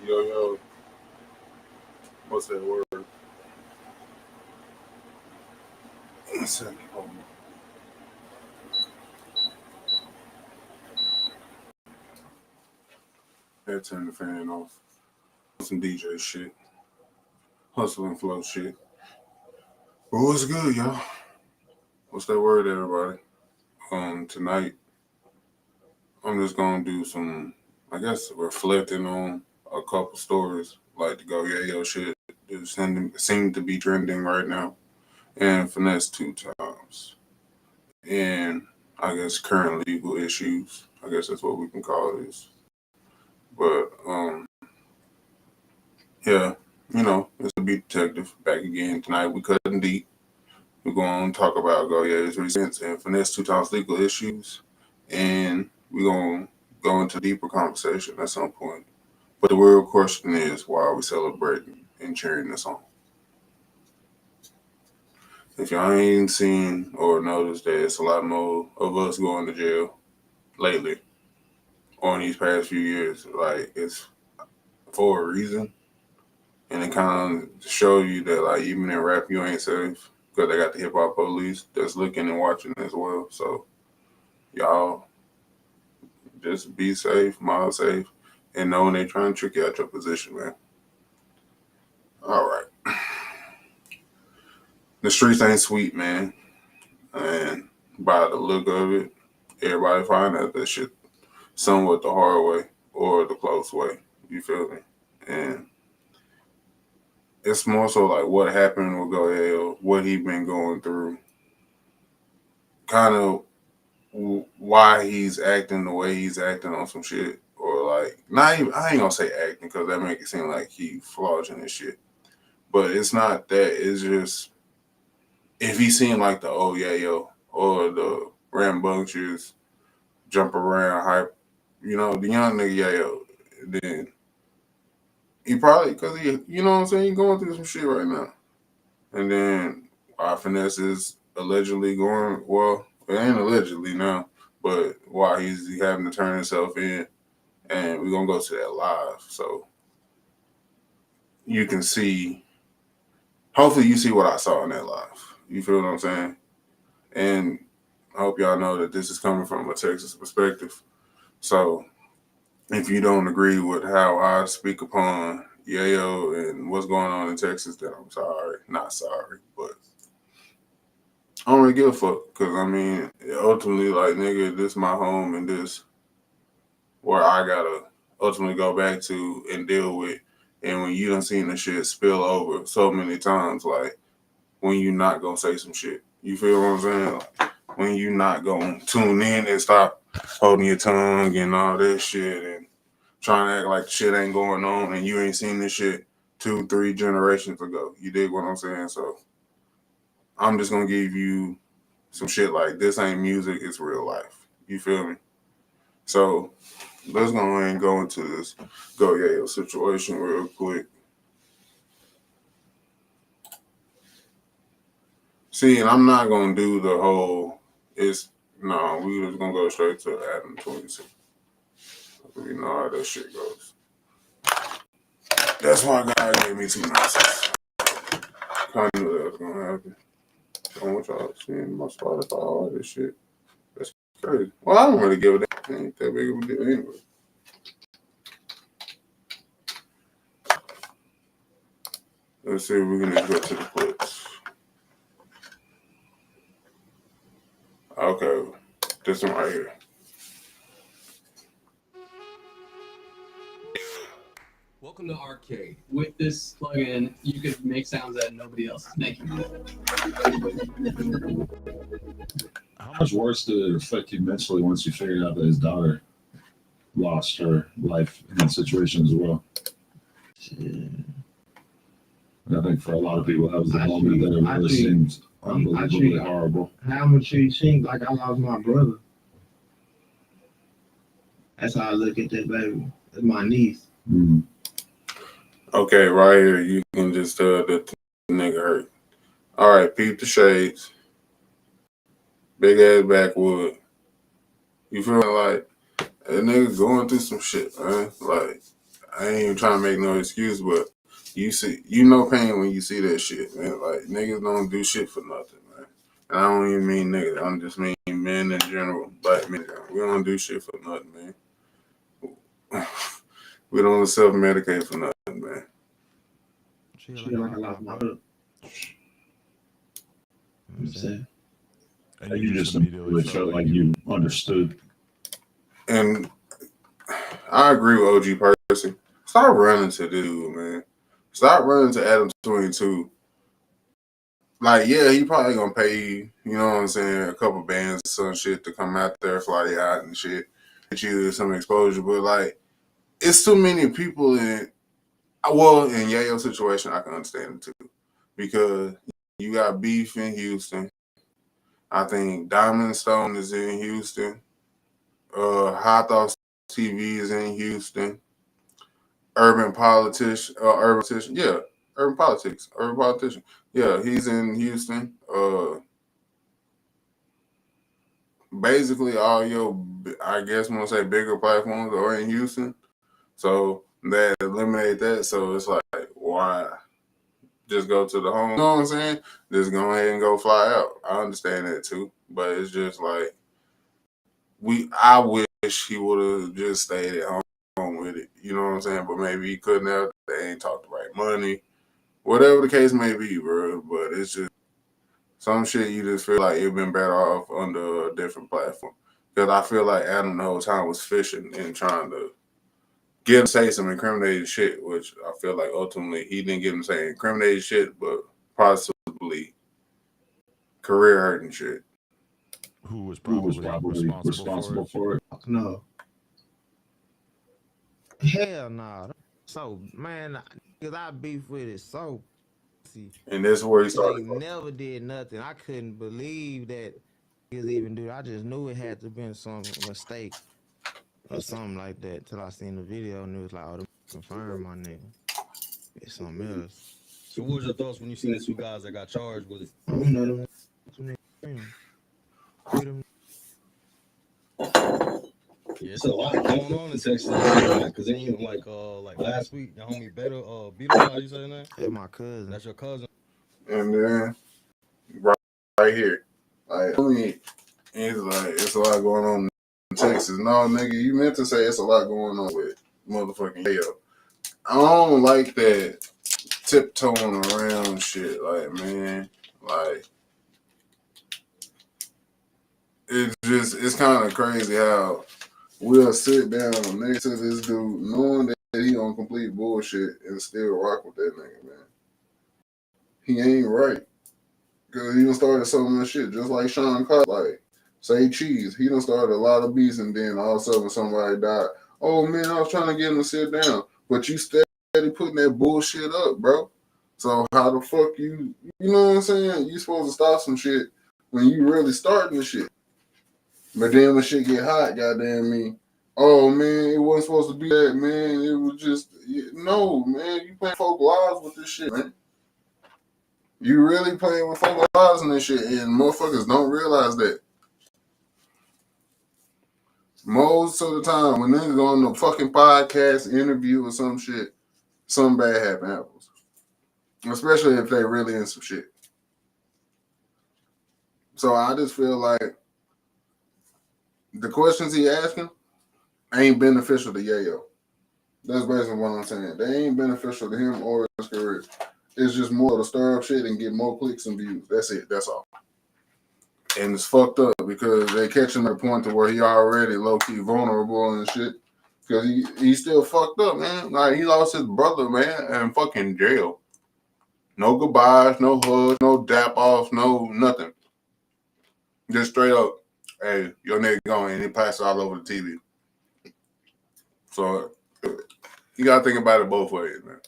Yo, yo, what's that word? One second. Had to turn the fan off. Some DJ shit. Hustle and flow shit. But what's good, y'all? What's that word, everybody? Tonight, I'm just gonna do some, I guess, reflecting on a couple stories like the Go Yayo shit that seem to be trending right now, and finesse 2 times. And I guess current legal issues. I guess that's what we can call this. But yeah, it's a beat detective back again tonight. We cutting deep. We're going to talk about Go Yayo's recent and finesse 2 times legal issues, and we're going to go into deeper conversation at some point. But the real question is, why are we celebrating and cheering this on? If y'all ain't seen or noticed that it's a lot more of us going to jail lately on these past few years, like it's for a reason. And it kind of show you that, like, even in rap, you ain't safe because they got the hip hop police that's looking and watching as well. So, y'all just be safe, mild safe, and know when they trying to trick you out your position, man. All right. The streets ain't sweet, man. And by the look of it, everybody find out that shit somewhat the hard way or the close way. You feel me? And it's more so like what happened with Go Yayo, what he been going through, kind of why he's acting the way he's acting on some shit, or like not even, I ain't gonna say acting because that make it seem like he flaunting his shit, but it's not that. It's just if he seemed like the old Yayo or the rambunctious jump around hype, the young nigga Yayo, then he probably because he, you know what I'm saying, he going through some shit right now, and then our finesse is allegedly going well. It ain't allegedly now, but why he's having to turn himself in, and we're gonna go to that live, so you can see. Hopefully, you see what I saw in that live. You feel what I'm saying? And I hope y'all know that this is coming from a Texas perspective. So if you don't agree with how I speak upon Yayo and what's going on in Texas, then I'm sorry. Not sorry, but I don't really give a fuck. Because, I mean, ultimately, like, nigga, this my home and this where I got to ultimately go back to and deal with. And when you done seen the shit spill over so many times, like, when you not going to say some shit. You feel what I'm saying? Like, when you not going to tune in and stop holding your tongue and all that shit and trying to act like shit ain't going on and you ain't seen this shit 2-3 generations ago. You dig what I'm saying? So I'm just gonna give you some shit like this ain't music, it's real life. You feel me? So let's go ahead and go into this Go Yayo situation real quick. See, and I'm not gonna do the whole we just gonna go straight to Adam 26. We know how that shit goes. That's why God gave me 2 nonsense. I knew that was gonna happen. I want y'all seeing my Spotify, all this shit. That's crazy. Well, I don't really give a damn. It ain't that big of a deal anyway. Let's see if we can just go to the clips. Okay, this one right here. Welcome to Arcade. With this plugin, you can make sounds that nobody else is making. How much worse did it affect you mentally once you figured out that his daughter lost her life in that situation as well? Yeah. I think for a lot of people, that was the moment that it really seems unbelievably horrible. How much you seems like I lost my brother. That's how I look at that baby. That's my niece. Mm-hmm. Okay, right here, you can just tell that the nigga hurt. All right, peep the shades. Big ass backwood. You feel like that nigga going through some shit, man? Like, I ain't even trying to make no excuse, but you know pain when you see that shit, man. Like niggas don't do shit for nothing, man. And I don't even mean niggas. I just mean men in general, black men. We don't do shit for nothing, man. We don't self-medicate for nothing, man. Shit like I lost my brother. I'm saying. And you just immediately felt like you understood. And I agree with OG Percy. Stop running to this dude, man. Stop running to Adam 22. Like, yeah, he probably gonna pay you, you know what I'm saying, a couple bands or some shit to come out there, fly you out and shit, get you some exposure. But like, it's too many people in Yayo Situation, I can understand it too. Because you got beef in Houston. I think Diamond Stone is in Houston. Hot Thoughts TV is in Houston. Urban politician, urban politician. Yeah, he's in Houston. Basically all your, I guess I'm gonna say bigger platforms are in Houston. So that eliminate that. So it's like, why just go to the home? You know what I'm saying? Just go ahead and go fly out. I understand that too. But it's just like I wish he would have just stayed at home with it. You know what I'm saying? But maybe he couldn't have. They ain't talked the right money. Whatever the case may be, bro. But it's just some shit you just feel like you've been better off under a different platform. Because I feel like Adam the whole time was fishing and trying to get him to say some incriminating shit, which I feel like ultimately he didn't get him to say incriminating shit, but possibly career hurting shit. Who was probably responsible for it? No. Hell no. So man, because I beef with it so. See, And that's where he they started. never did nothing. I couldn't believe that niggas even do it. I just knew it had to been some mistake or something like that till I seen the video and it was like, oh, them confirmed my nigga. It's something else. So what was your thoughts when you seen the two guys that got charged with it? I don't know them. Yeah, it's a lot going on in Texas because then even like last week, your homie Beto, how you saying that? That's my cousin. That's your cousin. And then right here, like I mean, it's like it's a lot going on in Texas. No, nigga, you meant to say it's a lot going on with motherfucking Yayo. I don't like that tiptoeing around shit. Like, man, like it's kind of crazy how we'll sit down next to this dude knowing that he on complete bullshit and still rock with that nigga, man. He ain't right. Because he done started so much shit, just like Sean Carter, like, say cheese. He done started a lot of beats and then all of a sudden somebody died. Oh, man, I was trying to get him to sit down. But you steady putting that bullshit up, bro. So how the fuck you know what I'm saying? You supposed to stop some shit when you really starting the shit. But then when shit get hot, goddamn me, oh, man, it wasn't supposed to be that, man. It was just, no, man, you playing folk lives with this shit, man. You really playing with folk lives and this shit, and motherfuckers don't realize that. Most of the time, when niggas go on the fucking podcast interview or some shit, something bad happens. Especially if they really in some shit. So I just feel like the questions he asking ain't beneficial to Yayo. That's basically what I'm saying. They ain't beneficial to him or his career. It's just more to stir up shit and get more clicks and views. That's it. That's all. And it's fucked up because they catch him at a point to where he already low-key vulnerable and shit. Because he's still fucked up, man. Like, he lost his brother, man, in fucking jail. No goodbyes, no hugs, no dap-offs, no nothing. Just straight up, hey, your nigga going, and he passed all over the TV. So, you got to think about it both ways, man.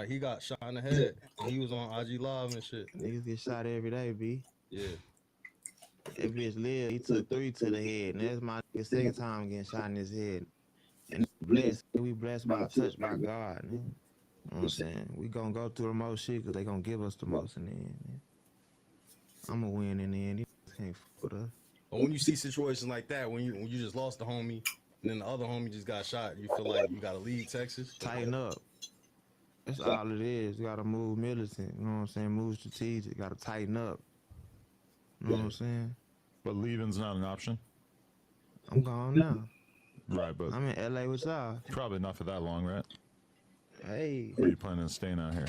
He got shot in the head. He was on IG Live and shit. Niggas get shot every day, B. Yeah. That bitch lived. He took 3 to the head. And that's my second time getting shot in his head. And we blessed by touch by God, man. You know what I'm saying? We gonna go through the most shit because they gonna give us the most in the end, man. I'm gonna win in the end. You can't fuck with us. But when you see situations like that, when you just lost the homie, and then the other homie just got shot. You feel like you gotta leave Texas? Tighten up. That's all it is. You gotta move militant. You know what I'm saying? Move strategic. Gotta tighten up. You know what I'm saying? But leaving's not an option. I'm gone now. Right, but I'm in LA with y'all. probably not for that long, right? Hey. Or are you planning on staying out here?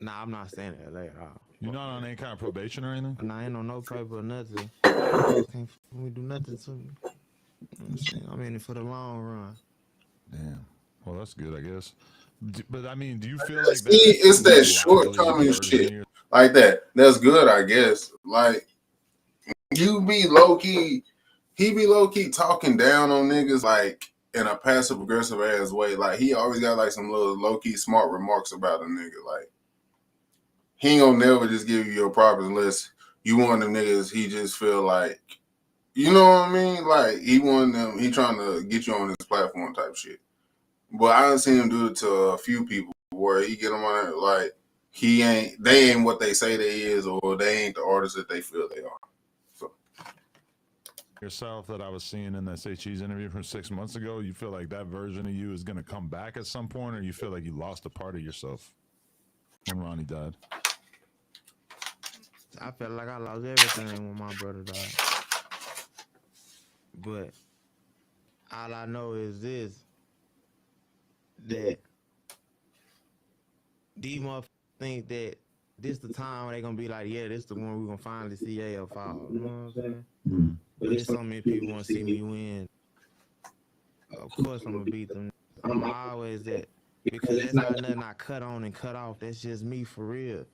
Nah, I'm not staying in LA at all. You're not on any kind of probation or anything? Nah, I ain't on no paper or nothing. Can't me do nothing to me. You know what I'm saying? I'm in it for the long run. Damn. Well, that's good, I guess. But I mean, do you feel like that? See, it's that lively shortcoming version shit of your- like that. That's good, I guess. Like you be low key, he be low key talking down on niggas like in a passive aggressive ass way. Like he always got like some little low key smart remarks about a nigga. Like he ain't gonna never just give you your props unless you want them niggas. He just feel like, you know what I mean? Like he want them. He trying to get you on his platform type shit. But I done seen him do it to a few people where he get them on it like they ain't what they say they is, or they ain't the artists that they feel they are. So yourself that I was seeing in that Say Cheese interview from 6 months ago, you feel like that version of you is going to come back at some point, or you feel like you lost a part of yourself when Ronnie died? I felt like I lost everything when my brother died. But all I know is this, that these motherfuckers think that this the time when they gonna be like, yeah, this the one we gonna finally see Yayo fall. You know what I'm saying? Mm. But there's so many people want to see me win. Of course I'm gonna beat them. I'm always that, because that's not nothing I cut on and cut off. That's just me for real.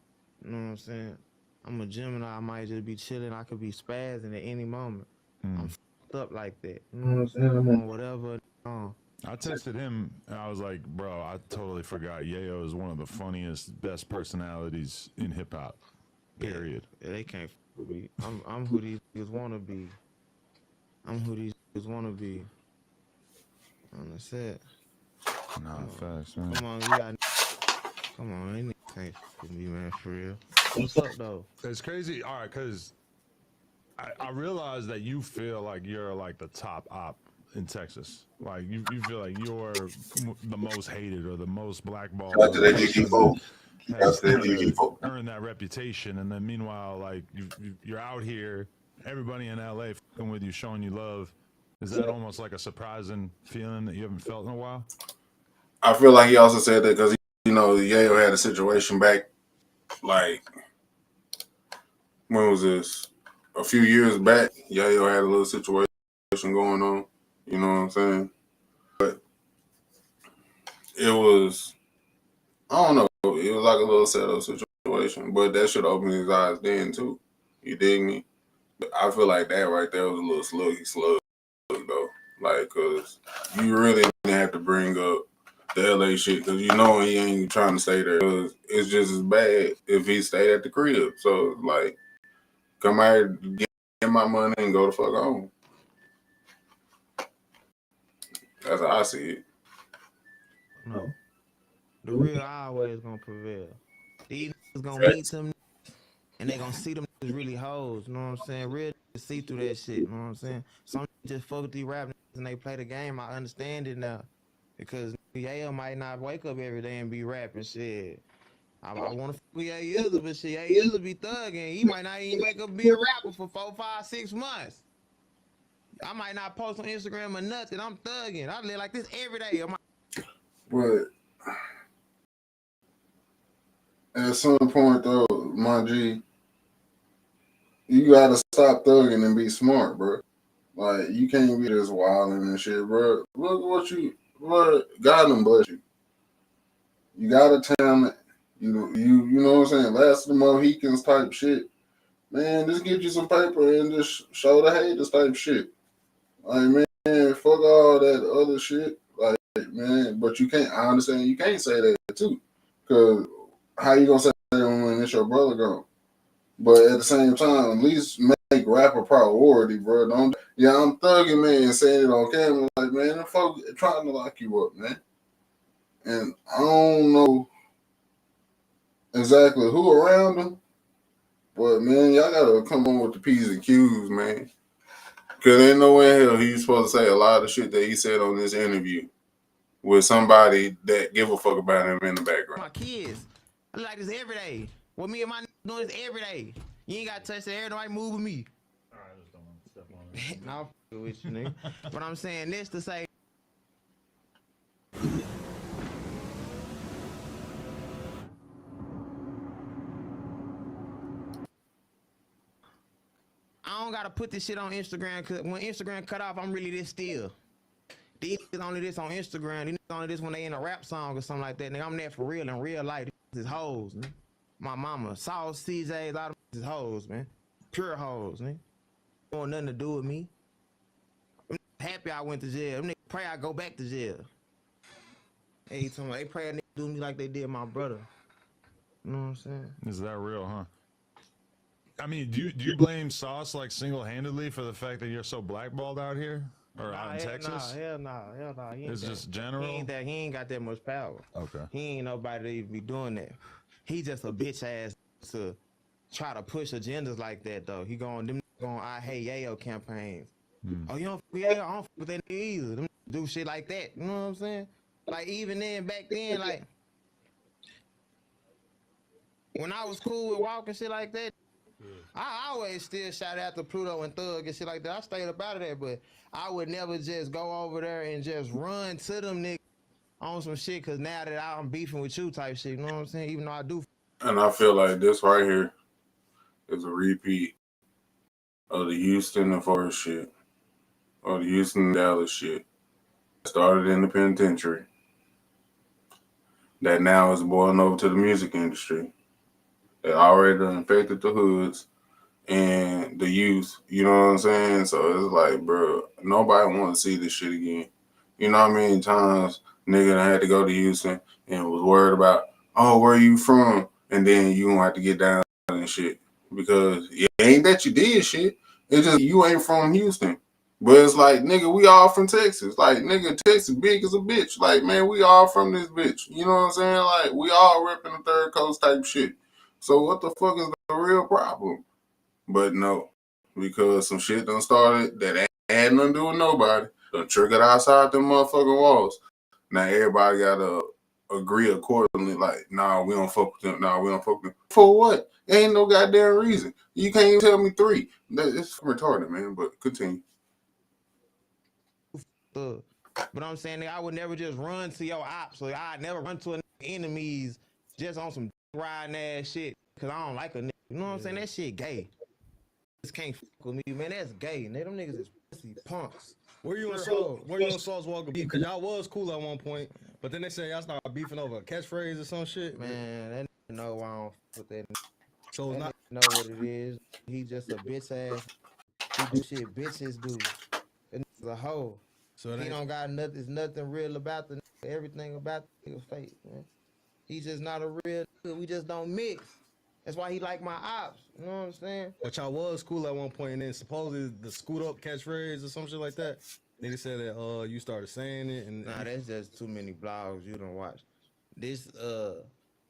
You know what I'm saying? I'm a Gemini. I might just be chilling. I could be spazzing at any moment. I'm fucked up like that. You know what I'm saying? I'm on whatever. I texted him and I was like, bro, I totally forgot Yayo is one of the funniest, best personalities in hip hop. Period. Yeah, they can't with me. I'm who these niggas wanna be. I'm who these niggas wanna be. And that's it. Nah, facts, man. Come on, you got. Come on, they niggas can't with me, man, for real. What's up, though? It's crazy. All right, because I realize that you feel like you're like the top op in Texas. Like you feel like you're the most hated or the most blackballed. After that GG4. Has After that GG4. earned that reputation, and then meanwhile, like you're out here, everybody in LA fucking with you, showing you love. Is that almost like a surprising feeling that you haven't felt in a while? I feel like he also said that because, you know, Yayo had a situation back, like, when was this? A few years back, Yayo had a little situation going on. You know what I'm saying? But it was, I don't know, it was like a little setup situation. But that should open his eyes then, too. You dig me? But I feel like that right there was a little slug, though. Like, because you really didn't have to bring up the LA shit, because you know he ain't trying to stay there. It's just as bad if he stayed at the crib. So, like, come out here, get my money, and go the fuck home. That's how I see it. No. The real always gonna prevail. These niggas gonna meet them and they gonna see them niggas really hoes. You know what I'm saying? Real niggas see through that shit. You know what I'm saying? Some just fuck with these rap niggas and they play the game. I understand it now. Because Yayo might not wake up every day and be rapping shit. I want to fuck with Yayo, but shit, Yayo be thugging. He might not even wake up and be a rapper for 4, 5, 6 months. I might not post on Instagram or nothing. I'm thugging. I live like this every day. But at some point, though, my G, you gotta stop thugging and be smart, bro. Like, you can't be just wilding and shit, bro. Look what God done bless you. You got a talent. You know what I'm saying? Last of the Mohicans type shit. Man, just get you some paper and just show the haters type shit. Like, man, fuck all that other shit. Like, man, but you can't, I understand you can't say that too. Because how you gonna say that when it's your brother gone? But at the same time, at least make rap a priority, bro. Don't, I'm thugging, man, and saying it on camera. Like, man, the folk trying to lock you up, man. And I don't know exactly who around them, but man, y'all gotta come on with the P's and Q's, man. Cause ain't no way in hell he's supposed to say a lot of shit that he said on this interview with somebody that give a fuck about him in the background. My kids, I like this every day. Well, me and my doing this every day. You ain't got to touch the air, nobody move with me. All right, just don't step on it. Nah, I'm f***ing with you, nigga. But I'm saying this to say, I don't gotta put this shit on Instagram, cause when Instagram cut off, I'm really this still. These niggas only this on Instagram. These niggas only this when they in a rap song or something like that. Nigga, I'm there for real in real life. These is hoes, man. My mama, Sauce, CJs, all them is hoes, man. Pure hoes, man. Don't want nothing to do with me. I'm happy I went to jail. Them niggas pray I go back to jail. Hey, they pray a nigga do me like they did my brother. You know what I'm saying? Is that real, huh? I mean, do you blame Sauce like single-handedly for the fact that you're so blackballed out here or out in Texas? Hell nah. It's just general. He ain't got that much power. Okay. He ain't nobody to even be doing that. He just a bitch ass to try to push agendas like that though. He going I hate Yayo campaigns. Oh, you don't fuck with Yayo? I don't fuck with that nigga either. Them do shit like that. You know what I'm saying? Like even then, back then, like when I was cool with Walk and shit like that, I always still shout out to Pluto and Thug and shit like that. I stayed up out of that, but I would never just go over there and just run to them niggas on some shit, cause now that I'm beefing with you type shit, you know what I'm saying? Even though I do. And I feel like this right here is a repeat of the Houston and Forest shit, or the Houston and Dallas shit. Started in the penitentiary, that now is boiling over to the music industry. It already infected the hoods and the youth, you know what I'm saying? So it's like, bro, nobody want to see this shit again. You know how many times nigga had to go to Houston and was worried about, oh, where you from? And then you gonna have to get down and shit. Because it ain't that you did shit. It's just you ain't from Houston. But it's like, nigga, we all from Texas. Like, nigga, Texas big as a bitch. Like, man, we all from this bitch. You know what I'm saying? Like, we all repping the third coast type shit. So what the fuck is the real problem? But no, because some shit done started that ain't had nothing to do with nobody. Done triggered outside them motherfucking walls. Now everybody gotta agree accordingly. Like, nah, we don't fuck with them. Nah, we don't fuck with them. For what? Ain't no goddamn reason. You can't even tell me three. It's retarded, man. But continue. But I'm saying that I would never just run to your ops. So I'd never run to enemies just on some riding ass shit. Cause I don't like a nigga. You know what I'm saying? That shit gay. Just can't fuck with me, man. That's gay. Them niggas is pussy punks. Where you and Sauce Walker beef? Cause y'all was cool at one point, but then they say y'all started beefing over a catchphrase or some shit. Man, that nigga know I don't fuck with that nigga. So it's That not. nigga know what it is. He just a bitch ass. He do shit bitches do. That nigga's a hoe. So it He ain't. don't got nothing. There's nothing real about the nigga. Everything about the nigga fake, man. He's just not a real nigga. We just don't mix. That's why he like my ops. You know what I'm saying? But y'all was cool at one point, and then supposedly the scoot up catchphrase or some shit like that. Nigga said that you started saying it, and Nah, that's just too many blogs you don't watch. This the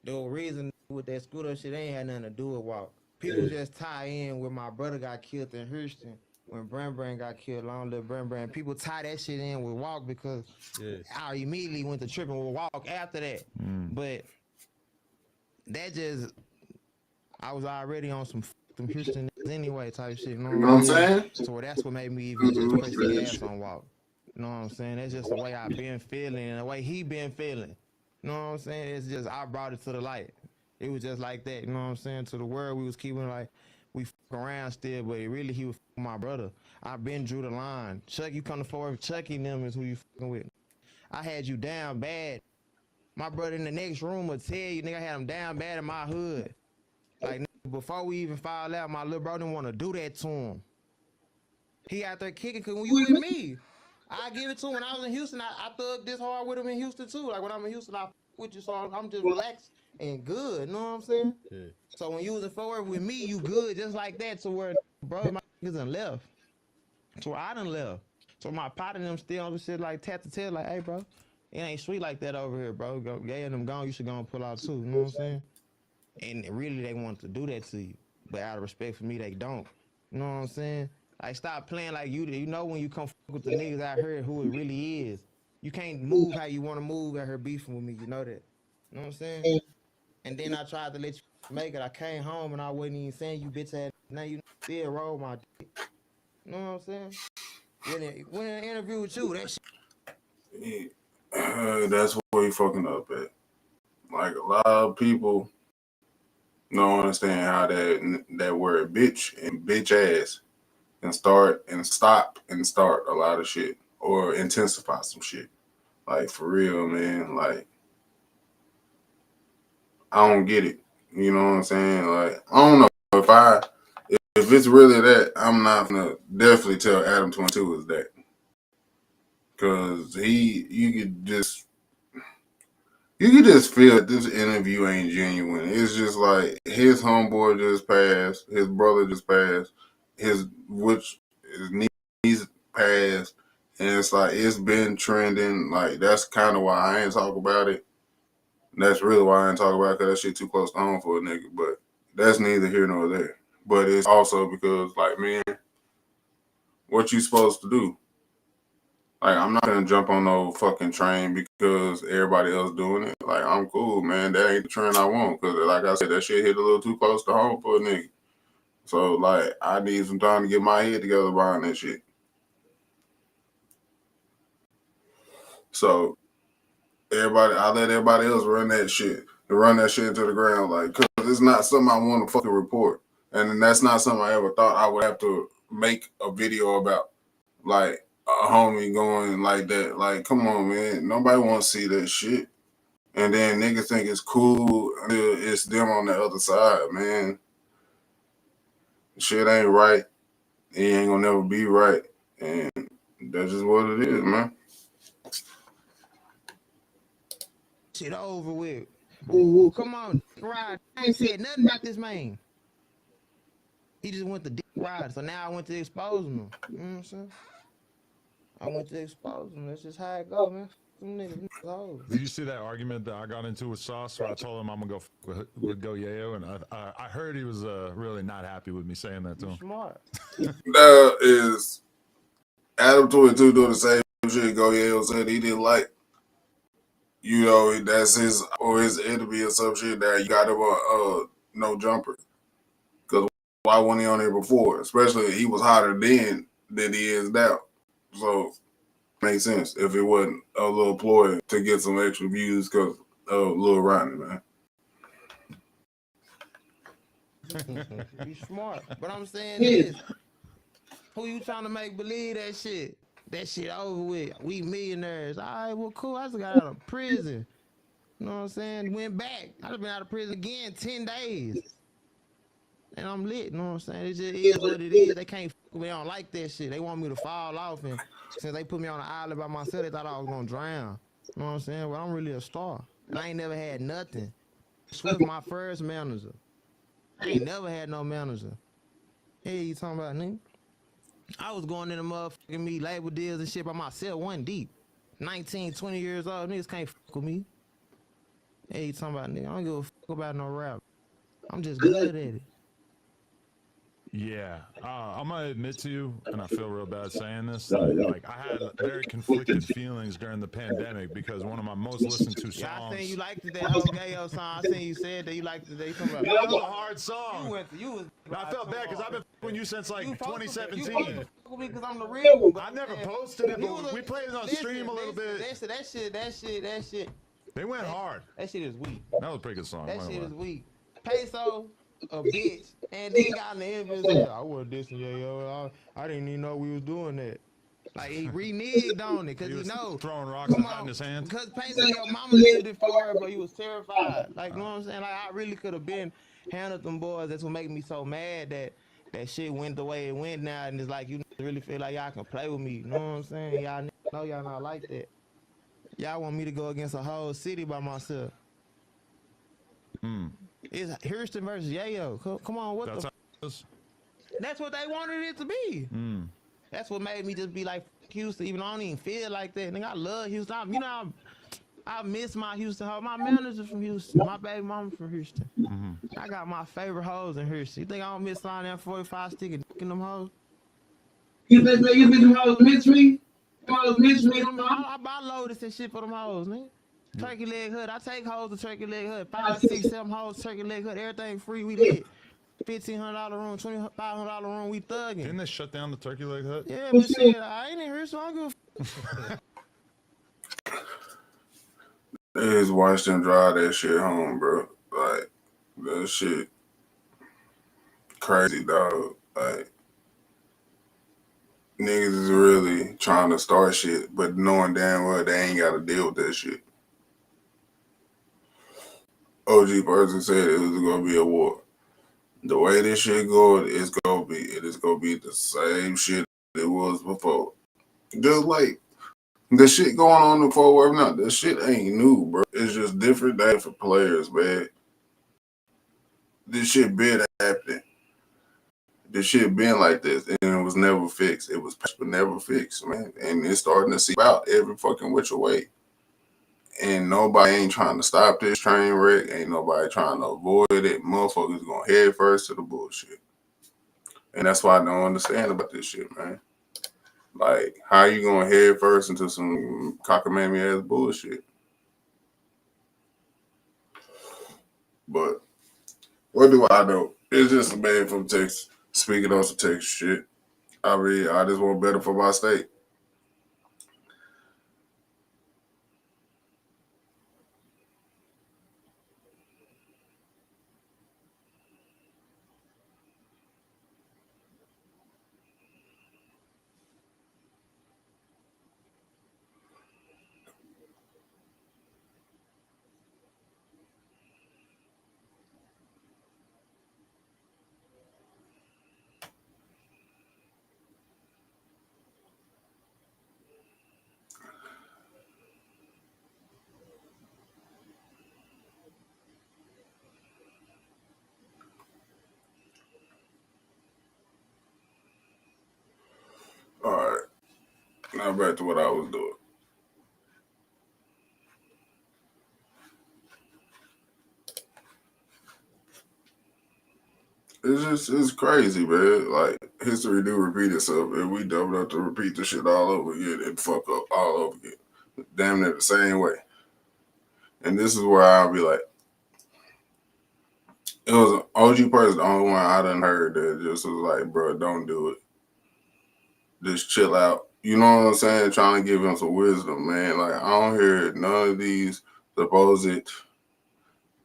reason with that scooter shit ain't had nothing to do with Walk. People just tie in when my brother got killed in Houston, when Brand got killed, long live Brand. People tie that shit in with Walk because I immediately went to tripping with Walk after that. But that just, I was already on some Houston anyway type shit. You know what I'm saying? So that's what made me even just press the gas on Walk. You know what I'm saying? That's just the way I been feeling and the way he been feeling. You know what I'm saying? It's just, I brought it to the light. It was just like that, you know what I'm saying? To the world, we was keeping like, we fuck around still, but really he was my brother. I been drew the line. Chuck, you come to forward, Chucky and them is who you fucking with. I had you down bad. My brother in the next room will tell you, nigga, I had him down bad in my hood. Like, nigga, before we even filed out, my little brother didn't want to do that to him. He out there kicking, cause when you with me, I give it to him. When I was in Houston, I thugged this hard with him in Houston too. Like when I'm in Houston, I with you, so I'm just relaxed and good. You know what I'm saying? Yeah. So when you was in forward with me, you good just like that. So where, bro, my niggas done left. So I done left. So my partner and them still on the shit like tap to tail, like, hey, bro, it ain't sweet like that over here, bro. Go, Gay and them gone, you should go and pull out too. You know what I'm saying? And really, they want to do that to you, but out of respect for me, they don't. You know what I'm saying? Like, stop playing like you know when you come with the niggas out here who it really is. You can't move how you want to move at her beefing with me. You know that. You know what I'm saying? And then I tried to let you make it. I came home and I wasn't even saying you bitch ass. Now you still roll my dick. You know what I'm saying? When in an interview with you, that shit. That's where you fucking up at. Like a lot of people don't understand how that word bitch and bitch ass can start and stop and start a lot of shit or intensify some shit. Like for real, man. Like I don't get it. You know what I'm saying? Like I don't know if it's really that. I'm not gonna definitely tell Adam 22 is that because you could just feel that this interview ain't genuine. It's just like his homeboy just passed, his brother just passed, his niece passed, and it's like it's been trending. Like that's kind of why I ain't talk about it. That's really why I ain't talk about it, because that shit too close to home for a nigga. But that's neither here nor there. But it's also because, like, man, what you supposed to do? Like, I'm not gonna jump on no fucking train because everybody else doing it. Like, I'm cool, man. That ain't the trend I want. Because, like I said, that shit hit a little too close to home for a nigga. So, like, I need some time to get my head together behind that shit. So, I let everybody else run that shit into the ground, like, because it's not something I want to fucking report, and that's not something I ever thought I would have to make a video about, like a homie going like that. Like, come on, man, nobody want to see that shit, and then niggas think it's cool until it's them on the other side, man. Shit ain't right. It ain't gonna never be right, and that's just what it is, man. Shit over with. Ooh, come on, ride. I ain't said nothing about this man. He just went to dick ride. So now I went to expose him. You know what I'm saying? I went to expose him. That's just how it go, man. Them niggas hoes. Did you see that argument that I got into with Sauce where I told him I'm gonna go with Go Yayo, and I heard he was really not happy with me saying that to him. Smart. That is Adam 22 doing the same shit Go Yayo said he didn't like. You know, that's his enemy or some shit that you got him on no jumper. Because why wasn't he on there before? Especially he was hotter then than he is now. So makes sense if it wasn't a little ploy to get some extra views because of Lil Rodney, man. You smart. But I'm saying this. Who you trying to make believe that shit? That shit over with. We millionaires. All right, well, cool. I just got out of prison. You know what I'm saying? Went back. I just been out of prison again 10 days. And I'm lit. You know what I'm saying? It just is what it is. They can't fuck with me. They don't like that shit. They want me to fall off. And since they put me on an island by myself, they thought I was going to drown. You know what I'm saying? But I'm really a star. And I ain't never had nothing. Swift my first manager. I ain't never had no manager. Hey, you talking about, nigga? I was going in the motherfucking me label deals and shit by myself, one deep. 19, 20 years old, niggas can't fuck with me. Hey, you talking about, nigga? I don't give a fuck about no rap. I'm just good at it. Yeah, I'm gonna admit to you, and I feel real bad saying this. Yeah. Like I had very conflicted feelings during the pandemic because one of my most listened to songs. Yeah, I seen you liked that whole Yayo song. I seen you said that you liked it. You talking about? That was a hard song. You was. I felt bad because I've been with you since like 2017. You supposed to fuck with me because I'm the real one. I never posted it, but we played it on stream a little bit. That shit. They went hard. That shit is weak. That was a pretty good song. That shit is weak. Peso, a bitch, and then got in the interview and said, I wasn't dissing Yayo. I didn't even know we was doing that. Like, he reneged on it because he know. Throwing rocks and hiding his hands. Because Peso, your mama lived it for her, but he was terrified. Like, you know what I'm saying? Like, I really could have been handled them boys. That's what make me so mad that shit went the way it went now. And it's like, you really feel like y'all can play with me. You know what I'm saying? Y'all know y'all not like that. Y'all want me to go against a whole city by myself. It's Houston versus Yayo. Come on, what That's what they wanted it to be. That's what made me just be like Houston, even though I don't even feel like that. Nigga, I love Houston. I miss my Houston hoe. My manager from Houston. My baby mama from Houston. I got my favorite hoes in Houston. You think I don't miss on that 45 stick and in them hoes? You think them hoes miss me? Them hoes miss me. I buy loaded and shit for them hoes, nigga. Turkey leg hood. I take hoes to turkey leg hood. 5, 6, 7 hoes, turkey leg hood. Everything free. We lit. $1,500 room, $2,500 room. We thugging. Didn't they shut down the turkey leg hut? Yeah, but shit, I ain't in here, so I don't give They just watch them drive that shit home, bro. Like, that shit crazy, dog. Like, niggas is really trying to start shit, but knowing damn well they ain't got to deal with that shit. OG person said it was going to be a war. The way this shit going, it is going to be the same shit it was before. Just like the shit going on before, whatever not, the shit ain't new, bro. It's just different day for players, man. This shit been happening. This shit been like this, and it was never fixed. It was never fixed, man. And it's starting to seep out every fucking which way. And nobody ain't trying to stop this train wreck. Ain't nobody trying to avoid it. Motherfuckers going head first to the bullshit. And that's why I don't understand about this shit, man. Like, how you going head first into some cockamamie ass bullshit? But what do I know? It's just a man from Texas speaking on some Texas shit. I mean, I just want better for my state. All right. Now back to what I was doing. It's crazy, man. Like, history do repeat itself, and we dumb enough to repeat the shit all over again and fuck up all over again. Damn near the same way. And this is where I'll be like, it was an OG person, the only one I done heard that just was like, bro, don't do it. Just chill out. You know what I'm saying? Trying to give him some wisdom, man. Like, I don't hear none of these supposed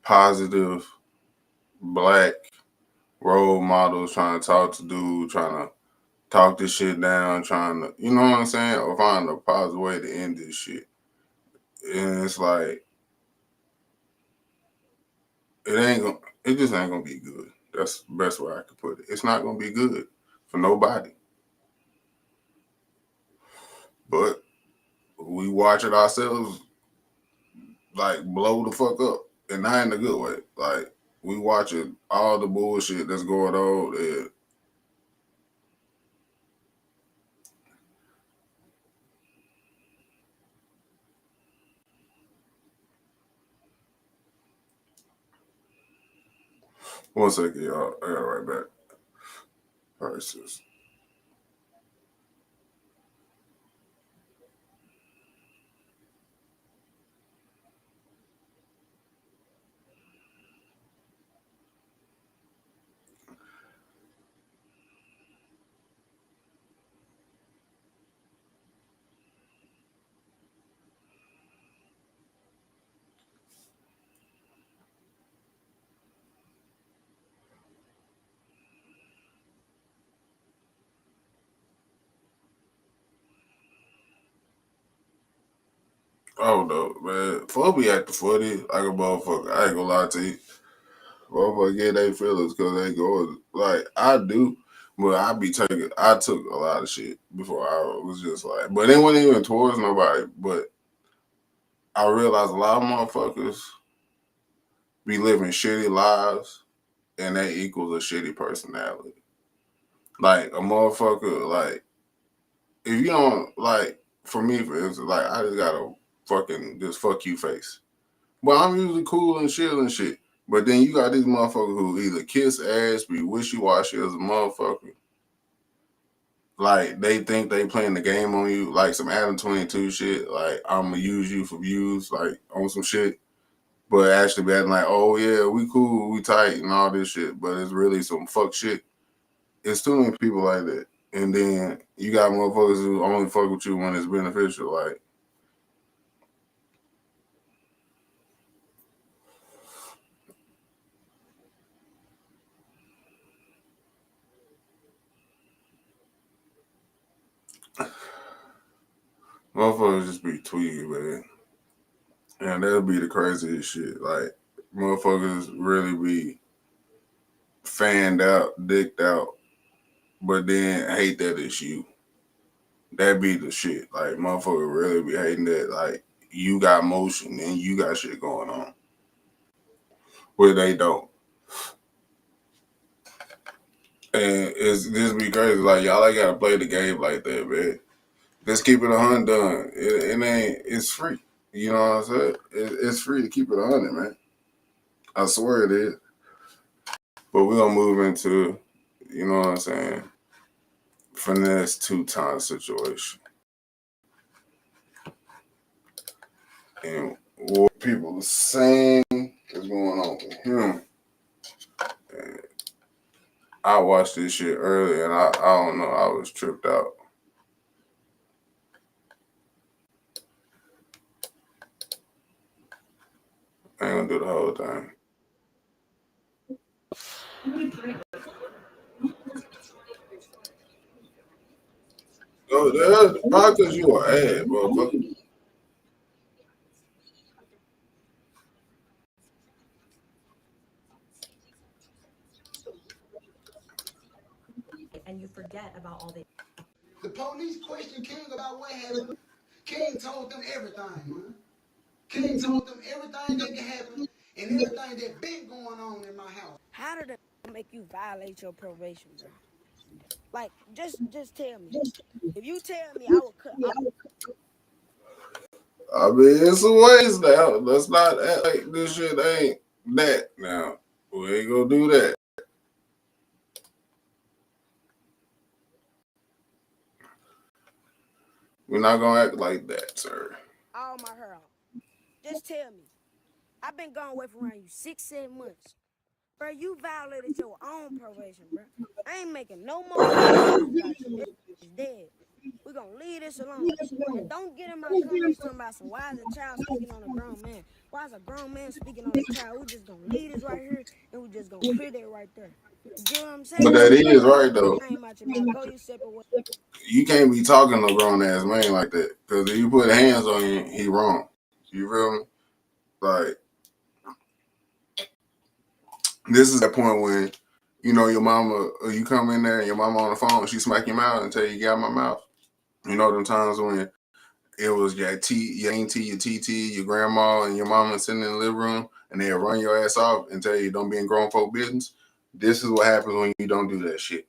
positive black role models trying to talk to dude, trying to talk this shit down, trying to, you know what I'm saying? Or find a positive way to end this shit. And it's like, it just ain't gonna be good. That's the best way I could put it. It's not gonna be good for nobody. But we watch it ourselves like blow the fuck up. And not in a good way. Like, we watching all the bullshit that's going on. And one second, y'all. I got right back. All right, sis. Oh no, man. Fuck be acting funny like a motherfucker. I ain't gonna lie to you. Motherfucker get their feelings because they going like I do. But I took a lot of shit before I was just like, but it wasn't even towards nobody. But I realized a lot of motherfuckers be living shitty lives and that equals a shitty personality. Like a motherfucker, like if you don't like, for me, for instance, like I just got a fucking just fuck you face. But I'm usually cool and chill and shit. But then you got these motherfuckers who either kiss ass, be wishy washy as a motherfucker. like they think they playing the game on you, like some Adam 22 shit. Like I'm gonna use you for views, like on some shit. But actually be acting like, oh yeah, we cool, we tight, and all this shit. But it's really some fuck shit. It's too many people like that. And then you got motherfuckers who only fuck with you when it's beneficial. Like, motherfuckers just be tweaking, man. And that'll be the craziest shit. Like, motherfuckers really be fanned out, dicked out, but then hate that it's you. That be the shit. Like, motherfucker really be hating that, like, you got motion and you got shit going on. Where they don't. And it's just be crazy. Like, y'all ain't gotta play the game like that, man. Just keep it 100 done. It ain't, it's free. You know what I'm saying? It's free to keep it 100, man. I swear it is. But we're gonna move into, you know what I'm saying, finesse 2-time situation. And what people are saying is going on with him. And I watched this shit earlier and I don't know, I was tripped out. I ain't gonna do the whole thing. Oh, that's probably because you an ad, motherfucker. And you forget about all the. The police questioned King about what happened. King told them everything, man. King told them everything that can happen and everything that been going on in my house. How did it make you violate your probation, bro? Like, just tell me. If you tell me, I will cut. I mean, it's a ways now. Let's not act like this shit ain't that now. We ain't gonna do that. We're not gonna act like that, sir. All my hair off. Just tell me. I've been gone away from around you 6-7 months. Bro, you violated your own probation, bro. I ain't making no more about you. It's dead. We're gonna leave this alone. And don't get in my comments talking about some why is a child speaking on a grown man? Why is a grown man speaking on a child? We're just gonna leave this right here and we're just gonna put it right there. You get what I'm saying? But that is right though. Came out your mouth. Go your separate way. You can't be talking to a grown ass man like that. Because if you put hands on him, he wrong. You feel me? Like, this is that point when, you know, your mama, you come in there and your mama on the phone, she smack your mouth and tell you get out my mouth. You know them times when it was your auntie, your TT, your grandma, and your mama sitting in the living room and they'll run your ass off and tell you don't be in grown folk business. This is what happens when you don't do that shit.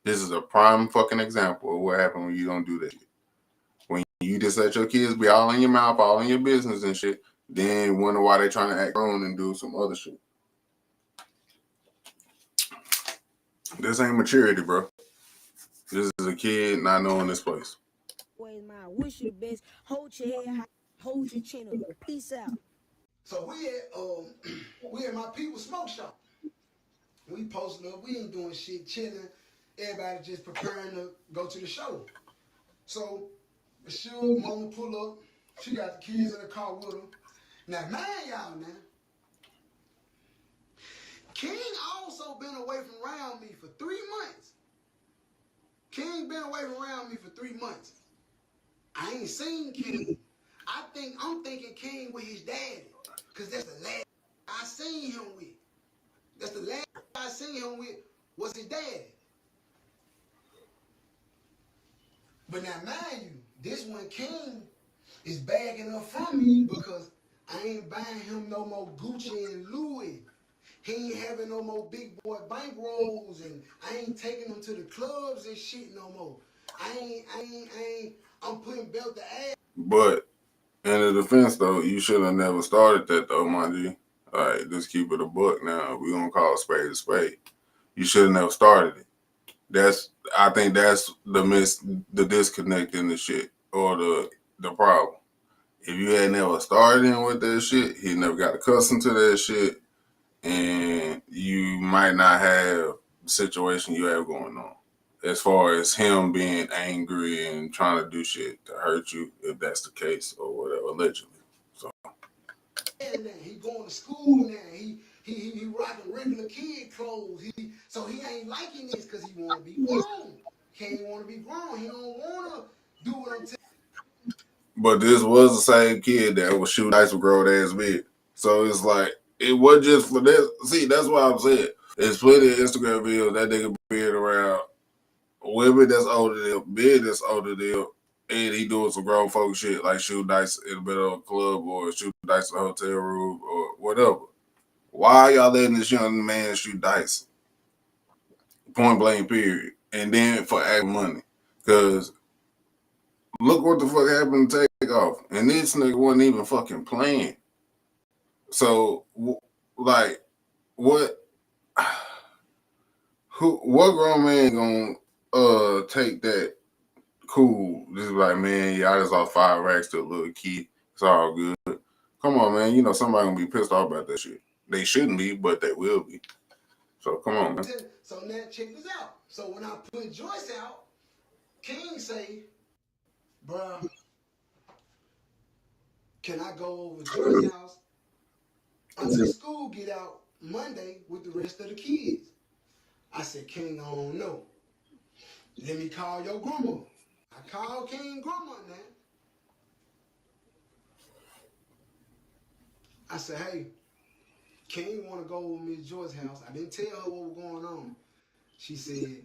This is a prime fucking example of what happens when you don't do that shit. When you just let your kids be all in your mouth, all in your business and shit, then wonder why they trying to act grown and do some other shit. This ain't maturity, bro. This is a kid not knowing this place. Ways, man. I wish you the best. Hold your head high. Hold your chin up. Peace out. So we at my people's smoke shop. We posting up, we ain't doing shit, chilling. Everybody just preparing to go to the show. So the show, mama pull up. She got the kids in the car with her. Now, mind y'all now, King also been away from around me for 3 months. King been away from around me for 3 months. I ain't seen King. I'm thinking King with his daddy, because that's the last I seen him with. That's the last I seen him with was his daddy. But now, mind you, this one King is bagging up from me because I ain't buying him no more Gucci and Louis. He ain't having no more big boy bankrolls, and I ain't taking him to the clubs and shit no more. I'm putting belt to ass. But in the defense though, you should have never started that though, my G. All right, just keep it a buck now. We gonna call a spade a spade. You should have never started it. I think that's the disconnect in the shit or the problem. If you had never started in with that shit, he never got accustomed to that shit, and you might not have the situation you have going on. As far as him being angry and trying to do shit to hurt you, if that's the case or whatever, allegedly. So And he going to school now. He rocking regular kid clothes. So he ain't liking this because he want to be grown. He ain't want to be grown. He don't want to do what I'm telling. but this was the same kid that was shooting dice with grown ass men. So it's like it was just for this. See, that's what I'm saying. There's plenty of Instagram videos that nigga being around women that's older than him, men that's older than him, and he doing some grown folk shit like shooting dice in the middle of a club or shooting dice in a hotel room or whatever. Why are y'all letting this young man shoot dice? Point blank, period. And then for acting money. Because look what the fuck happened to Takeoff. And this nigga wasn't even fucking playing. So, like, what grown man gonna take that cool? Just like, man, yeah, I just lost 5 racks to a little kid. It's all good. Come on, man. You know somebody gonna be pissed off about that shit. They shouldn't be, but they will be. So come on, man. So now check this out. So when I put Joyce out, King say, bruh, can I go over to Joyce's house until school get out Monday with the rest of the kids? I said, King, I don't know. Let me call your grandma. I called King grandma now. I said, hey, King want to go over Miss Joyce's house. I didn't tell her what was going on. She said,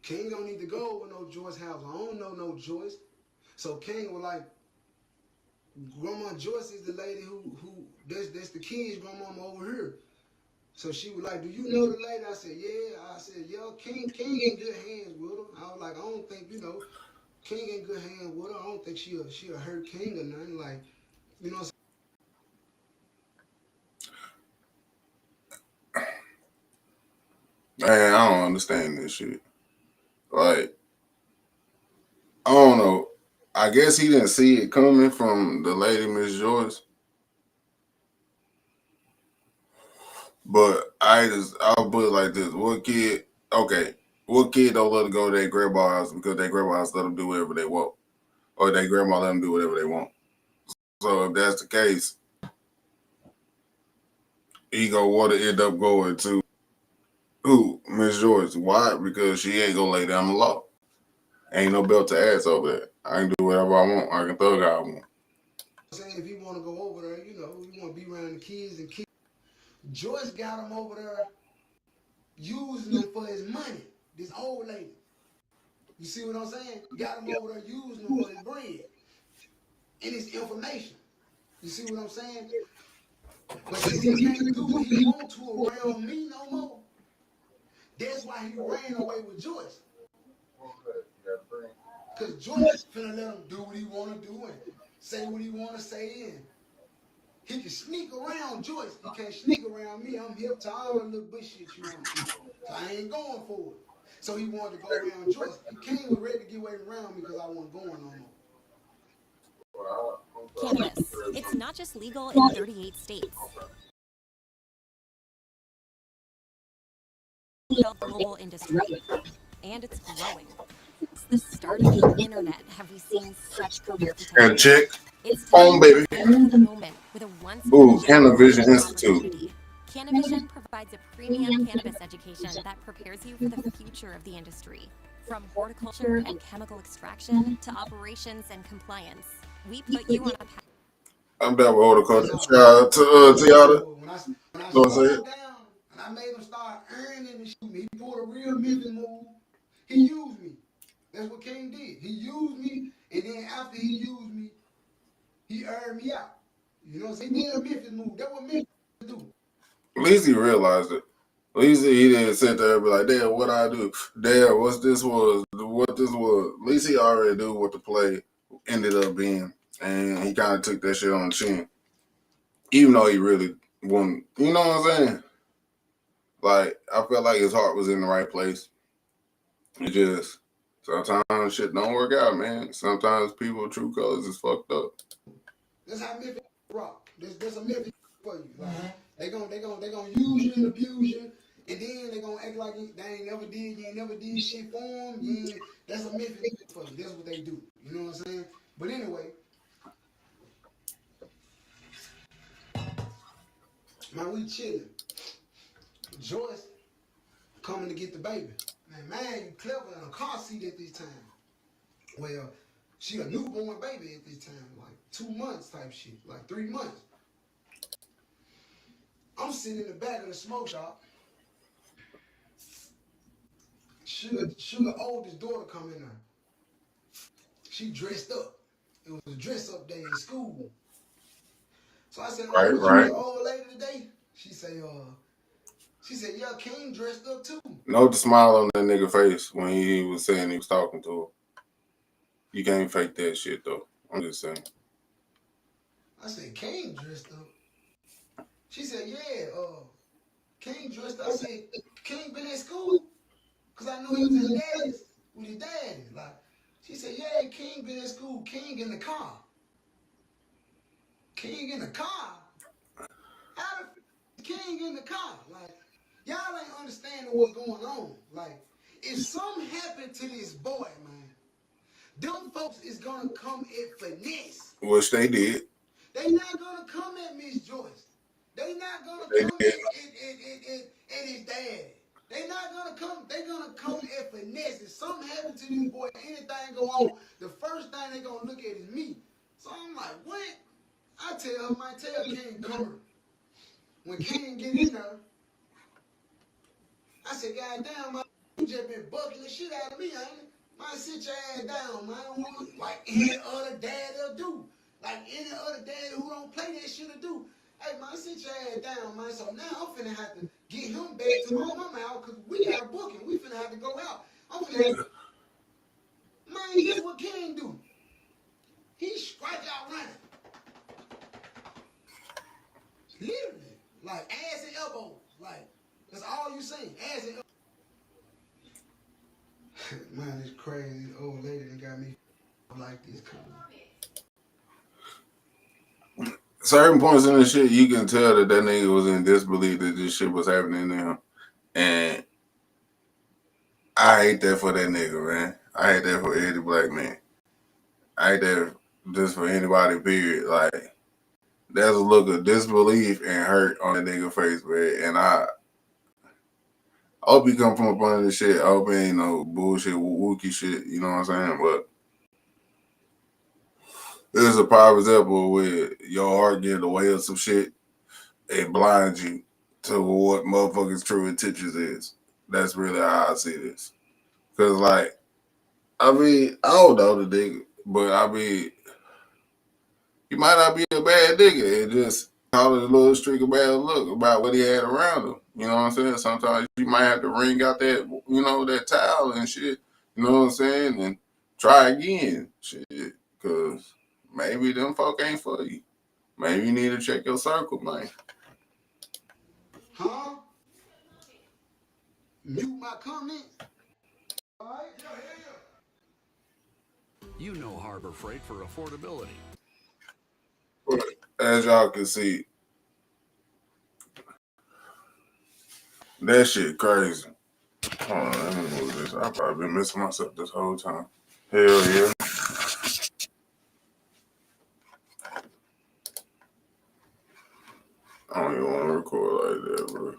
King don't need to go over no Joyce's house. I don't know no Joyce. So King was like, Grandma Joyce is the lady who that's the kids' grandmama over here. So she was like, do you know the lady? I said, yeah. I said, yo, King in good hands with her. I was like, I don't think, King in good hands with her. I don't think she'll hurt King or nothing. Like, you know what I'm Man, I don't understand this shit. Like, I don't know. I guess he didn't see it coming from the lady Miss Joyce. But I'll put it like this. What kid don't let them go to their grandma's house because their grandma's let them do whatever they want? Or their grandma let them do whatever they want. So if that's the case, he gonna want to end up going to who? Miss Joyce. Why? Because she ain't gonna lay down the law. Ain't no belt to ass over there. I can do whatever I want. I can thug how I want. saying? If you want to go over there, you want to be around the kids and kids. Joyce got him over there using him for his money. This old lady. You see what I'm saying? Got him over there using him for his bread and his information. You see what I'm saying? But since he can't do what he want to around me no more, that's why he ran away with Joyce. Because Joyce finna let him do what he want to do and say what he want to say and he can sneak around Joyce. He can't sneak around me. I'm hip to all the little bullshit you want. So I ain't going for it. So he wanted to go around Joyce. King was ready to get away around me because I wasn't going no more. Cannabis. It's not just legal in 38 states. The global industry, and it's growing. Since the start of the internet, have we seen such career potential? And check. It's On, time baby. to enter the moment with a once Ooh, Canavision Institute. opportunity. Canavision provides a premium cannabis education that prepares you for the future of the industry. From horticulture and chemical extraction to operations and compliance, we put you on a path. I'm down with horticulture. Shout out to Tiana. When I Know what I'm slowed saying? down and I made him start earning and shooting, he pulled a real Memphis move. He used me. That's what King did. He used me, and then after he used me, he earned me out. You know what I'm saying? He did a Memphis move. That's what Memphis do. At least he realized it. At least he didn't sit there and be like, damn, what I do? Damn, what this was. At least he already knew what the play ended up being. And he kind of took that shit on the chin. Even though he really won. You know what I'm saying? Like, I felt like his heart was in the right place. It just sometimes shit don't work out, man. Sometimes people true colors is fucked up. That's how Memphis rock. There's a Memphis for you. Like they gonna use you and abuse you, and then they gonna act like you ain't never did shit for them. That's a Memphis for you. That's what they do. You know what I'm saying? But anyway, man, we chilling. Joyce coming to get the baby. Man, you clever in a car seat at this time. Well, she a newborn baby at this time, like 2 months type shit, like 3 months. I'm sitting in the back of the smoke shop. Sugar oldest daughter come in there. She dressed up. It was a dress up day in school. So I said, "Oh, was you the old lady today?" She said, "Yeah, King dressed up too." Note the smile on that nigga face when he was saying he was talking to her. You can't fake that shit though. I'm just saying. I said, "King dressed up." She said, "Yeah, King dressed up." I said, "King been at school?" Cause I knew he was with his daddy. Like, she said, "Yeah, King been at school. King in the car." King in the car? How the King in the car? Like, y'all ain't understanding what's going on. Like, if something happened to this boy, man, them folks is gonna come at finesse. Which they did. They not gonna come at Miss Joyce. They not gonna come at his daddy. They not gonna come. They gonna come at finesse. If something happened to this boy, anything go on, the first thing they gonna look at is me. So I'm like, what? I tell her, tell King come. When King get in there, I said, "God damn, man, you just been bucking the shit out of me, ain't it? Man, sit your ass down, man. I don't want like any other dad'll do. Like any other daddy who don't play that shit'll do. Hey, man, sit your ass down, man. So now I'm finna have to get him back to my mama house because we got a booking. We finna have to go out. I'm finna have to... Man, guess what King do? He strike out running. Literally. Like ass and elbows. Like, that's all you see. Ass and elbows. Man, it's crazy. This old lady that got me like this. Certain points in the shit, you can tell that nigga was in disbelief that this shit was happening to him. And I hate that for that nigga, man. I hate that for any black man. I hate that just for anybody, period. Like, there's a look of disbelief and hurt on that nigga face, man. And I hope he come from up under this shit. I hope it ain't no bullshit, wookie shit. You know what I'm saying? But this is a prime example where your heart get away of some shit and blind you to what motherfuckers' true intentions is. That's really how I see this. Cause like, I mean, I don't know the nigga, but I mean, he might not be a bad nigga. It just call it a little streak of bad luck about what he had around him. You know what I'm saying? Sometimes you might have to wring out that, you know, that towel and shit. You know what I'm saying? And try again, shit. Cause maybe them folk ain't for you. Maybe you need to check your circle, man. Huh? Mute my comments. All right? You know Harbor Freight for affordability. But as y'all can see, that shit crazy. Hold on, let me move this. I've probably been missing myself this whole time. Hell yeah. I don't even want to record like that, bro.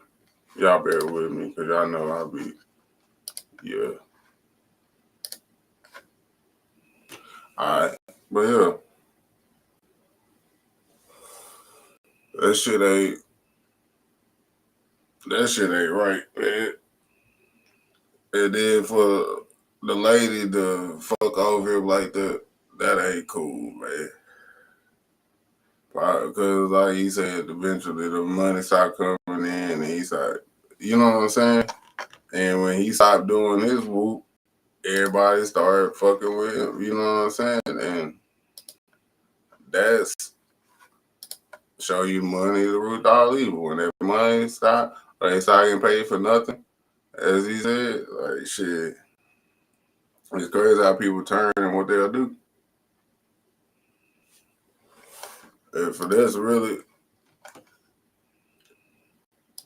Y'all bear with me, because y'all know I'll be, yeah. Alright, but yeah. That shit ain't right, man. And then for the lady to fuck over him like that ain't cool, man. Because like he said, eventually the money started coming in and he started, you know what I'm saying? And when he stopped doing his whoop, everybody started fucking with him, you know what I'm saying? And that's show you money the root of all evil. When that money stop, or they start getting paid for nothing, as he said, like shit, It's crazy how people turn and what they'll do. And for this, really,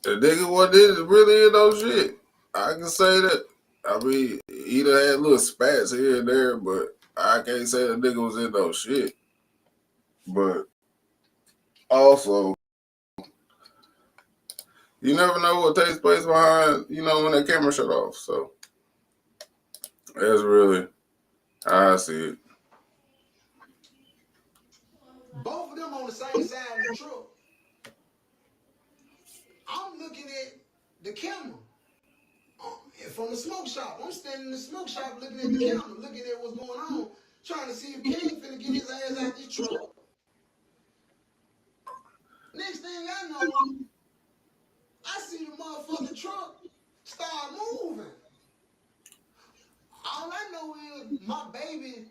the nigga wasn't really in no shit. I can say that. I mean, he done had little spats here and there, but I can't say the nigga was in no shit. But also, you never know what takes place behind, when that camera shut off. So that's really how I see it. Both of them on the same side of the truck. I'm looking at the camera from the smoke shop. I'm standing in the smoke shop looking at the camera, looking at what's going on, trying to see if King finna get his ass out this truck. Next thing I know, I see the motherfucking truck start moving. All I know is my baby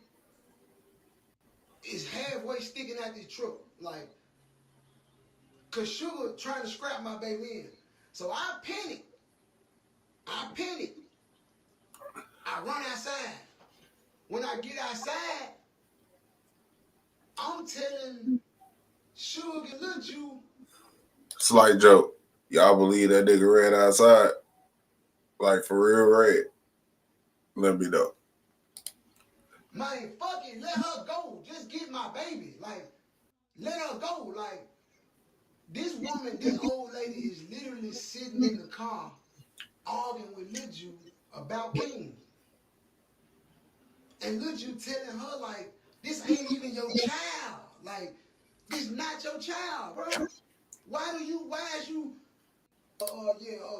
is halfway sticking out this truck. Like, cause Sugar trying to scrap my baby in. So I panic. I run outside. When I get outside, I'm telling Sugar and Lil Ju. Slight joke. Y'all believe that nigga ran outside? Like, for real red? Let me know. Man, fuck it, let her go. Just get my baby. Like, let her go. Like, this woman, this old lady is literally sitting in the car arguing with Lil Ju about King. And Lil Ju telling her, like, this ain't even your child. Like, this not your child, bro. Why is you,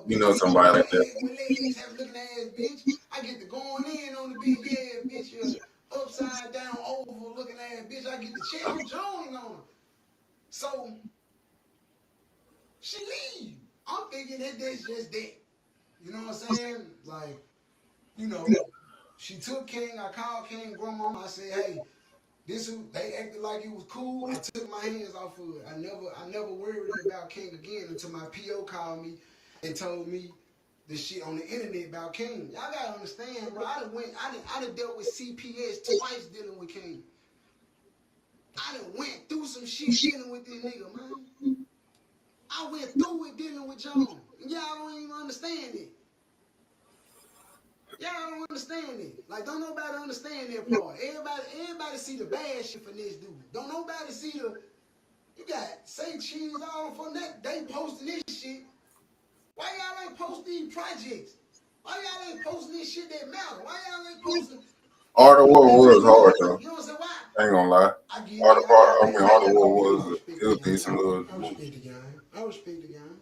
You know somebody like that. with legs, have looking ass bitch. I get to going in on the bitch, yeah, bitch, you upside down, oval looking ass bitch. I get the check, I'm joining on her. So, she leave. I'm thinking that that's just that. You know what I'm saying? Like, she took King, I called King grandma, I said, hey, they acted like it was cool. I took my hands off of it. I never worried about King again until my PO called me and told me the shit on the internet about King. Y'all gotta understand, bro. I done dealt with CPS twice dealing with King. I done went through some shit dealing with this nigga, man. I went through it dealing with John. Y'all don't even understand it. Y'all don't understand it. Like, don't nobody understand that part. Everybody see the bad shit from this dude. Don't nobody see you got Say Cheese all from that. They posting this shit. Why y'all ain't post these projects? Why y'all ain't posting this shit that matter? Why y'all ain't posting? Art of War was hard, though. You know what I'm saying? Why? I ain't gonna lie. Art of War was decent. I respect the game.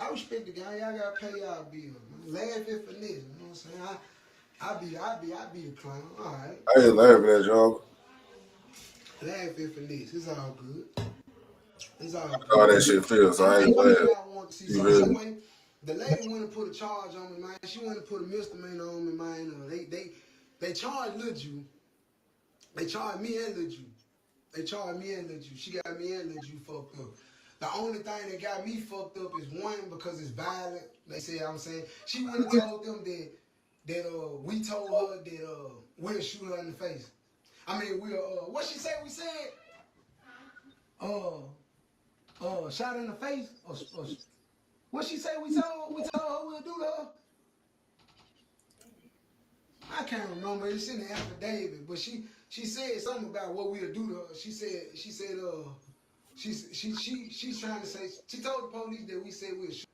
I respect the game. Y'all gotta pay y'all bills. Laughing for this. You know what I'm saying? I be the clown. All right. I ain't laughing at y'all. Laughing for this. It's all good. It's all good. All that shit feels, so I ain't laughing. So anyway, the lady went and put a charge on me, man. She went and put a misdemeanor on me, man. They charged Lil Ju. They charged me and Lil Ju. She got me and Lil Ju fucked up. The only thing that got me fucked up is one, because it's violent. They say, I'm saying, she went and told them that we told her that we'll shoot her in the face. I mean, what she said we said? Shot her in the face? Or what she say we told her we'll do to her? I can't remember. It's in the affidavit, but she said something about what we'll do to her. She's trying to say, she told the police that we said we'll shoot.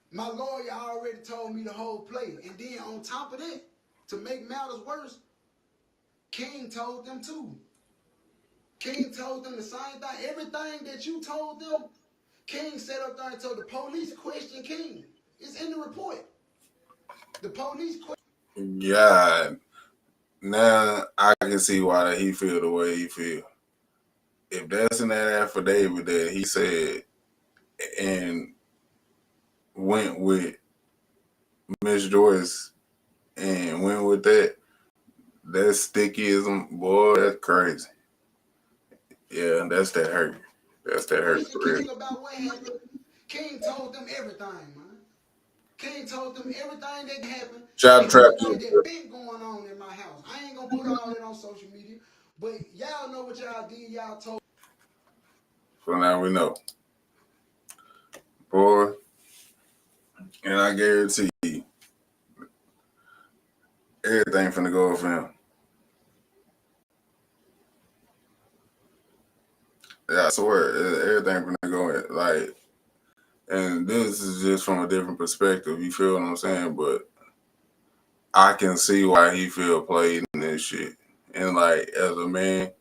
My lawyer already told me the whole play. And then on top of that, to make matters worse, King told them too. King told them the same thing. Everything that you told them, King sat up there and told the police question King. It's in the report. The police question. Yeah. Now I can see why he feel the way he feel. If that's in that affidavit that he said and went with Miss Joyce and went with that's stickyism, boy, that's crazy. Yeah, that's that hurt. That's that hurt for real. King about what happened. King told them everything, man. King told them everything that happened. Child And trap everything shit, that been going on in my house. I ain't gonna put all that on social media, but y'all know what y'all did. Y'all told. so now we know. Boy, and I guarantee you, everything finna go for him. Yeah, I swear, everything finna go in. Like, and this is just from a different perspective. You feel what I'm saying? But I can see why he feel played in this shit. And like, as a man,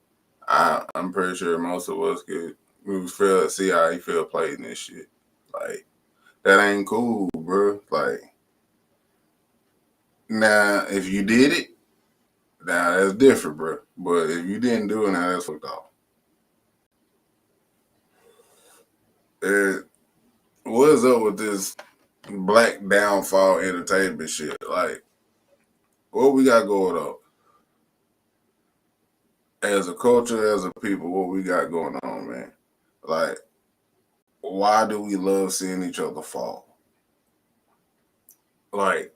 I'm pretty sure most of us could we feel see how he feel played in this shit. Like, that ain't cool, bro. Like, now if you did it, now that's different, bro. But if you didn't do it, now that's fucked off. What is up with this black downfall entertainment shit? Like, what we got going on? As a culture, as a people, what we got going on, man? Like, why do we love seeing each other fall? Like,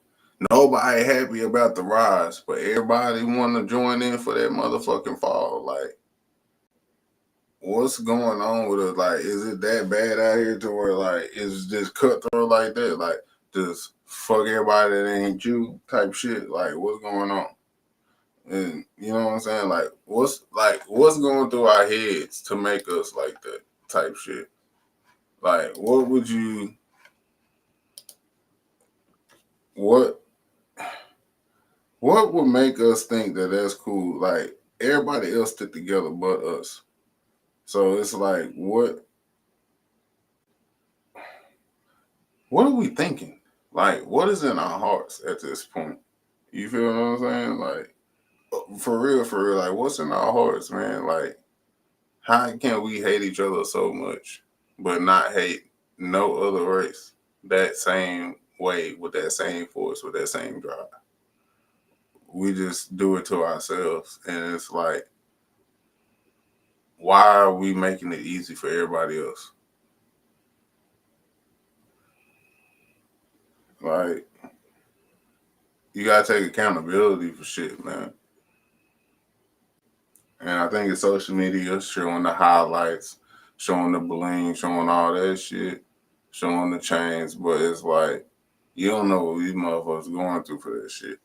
nobody happy about the rise, but everybody want to join in for that motherfucking fall. Like, what's going on with it? Like, is it that bad out here to where, like, it's just cutthroat like that? Like, just fuck everybody that ain't you type shit? Like, what's going on? And you know what I'm saying? Like, what's going through our heads to make us like that type shit? Like, what would make us think that that's cool? Like, everybody else stick together but us. So it's like, what are we thinking? Like, what is in our hearts at this point? You feel what I'm saying? Like, for real, like, what's in our hearts, man? Like, how can we hate each other so much, but not hate no other race that same way, with that same force, with that same drive? We just do it to ourselves. And it's like, why are we making it easy for everybody else? Like, you gotta take accountability for shit, man. And I think it's social media showing the highlights, showing the bling, showing all that shit, showing the chains, but it's like, you don't know what these motherfuckers going through for that shit.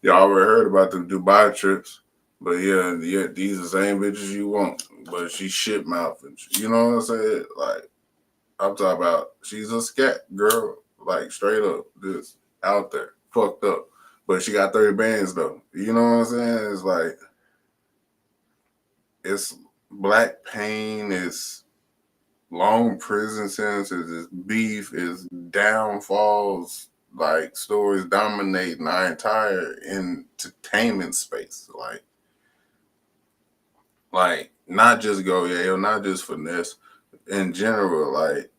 Y'all already heard about the Dubai trips, but yeah, these are the same bitches you want, but she shit mouthing. You know what I'm saying? Like, I'm talking about, she's a scat girl, like straight up, just out there, fucked up. But she got 30 bands though. You know what I'm saying? It's like, it's black pain, it's long prison sentences, it's beef, it's downfalls, like stories dominating our entire entertainment space. Like not just Go Yayo, not just Finesse, in general, like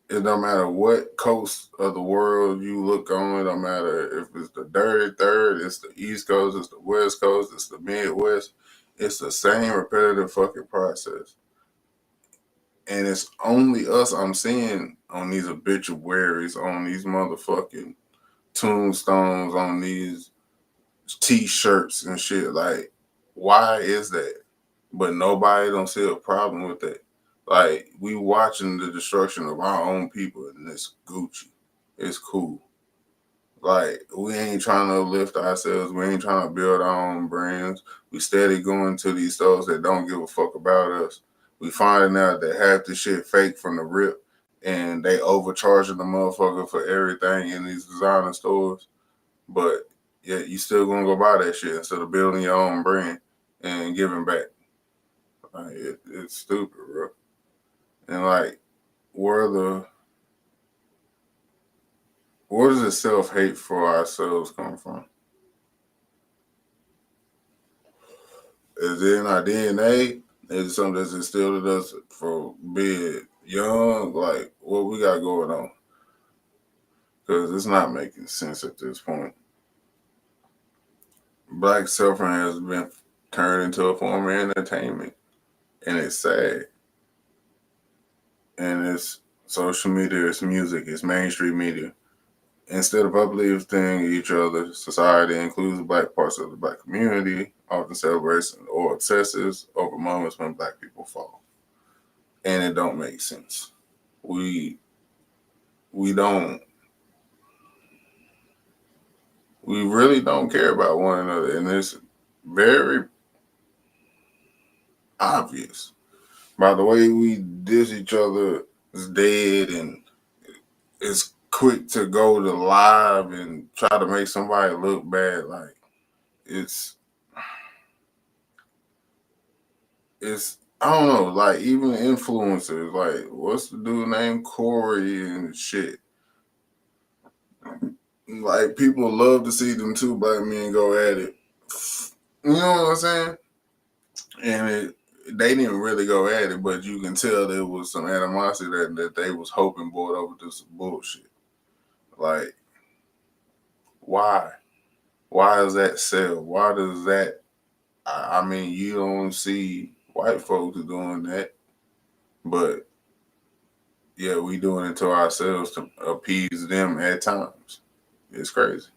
it don't matter what coast of the world you look on, it don't matter if it's the dirty third, it's the East Coast, it's the West Coast, it's the Midwest, it's the same repetitive fucking process. And it's only us I'm seeing on these obituaries, on these motherfucking tombstones, on these t-shirts and shit. Like, why is that? But nobody don't see a problem with that. Like, we watching the destruction of our own people and it's Gucci. It's cool. Like, we ain't trying to lift ourselves. We ain't trying to build our own brands. We steady going to these stores that don't give a fuck about us. We finding out that half the shit fake from the rip and they overcharging the motherfucker for everything in these designer stores. But yeah, you still gonna go buy that shit instead of building your own brand and giving back. Like, it's stupid, bro. And like, where does the self-hate for ourselves come from? Is it in our DNA? Is it something that's instilled in us from being young? Like, what we got going on? Because it's not making sense at this point. Black suffering has been turned into a form of entertainment, and it's sad. And it's social media, it's music, it's mainstream media. Instead of uplifting each other, society includes black parts of the black community, often celebrates or obsesses over moments when black people fall. And it don't make sense. We don't we really don't care about one another, and it's very obvious by the way we diss each other is dead, and it's quick to go to live and try to make somebody look bad. Like it's I don't know, like even influencers, like what's the dude named Corey and shit. Like people love to see them two black men go at it. You know what I'm saying? And they didn't really go at it, but you can tell there was some animosity that they was hoping boiled over to some bullshit. Like, why? Why does that sell? Why does that? I mean, you don't see white folks doing that, but yeah, we doing it to ourselves to appease them at times. It's crazy.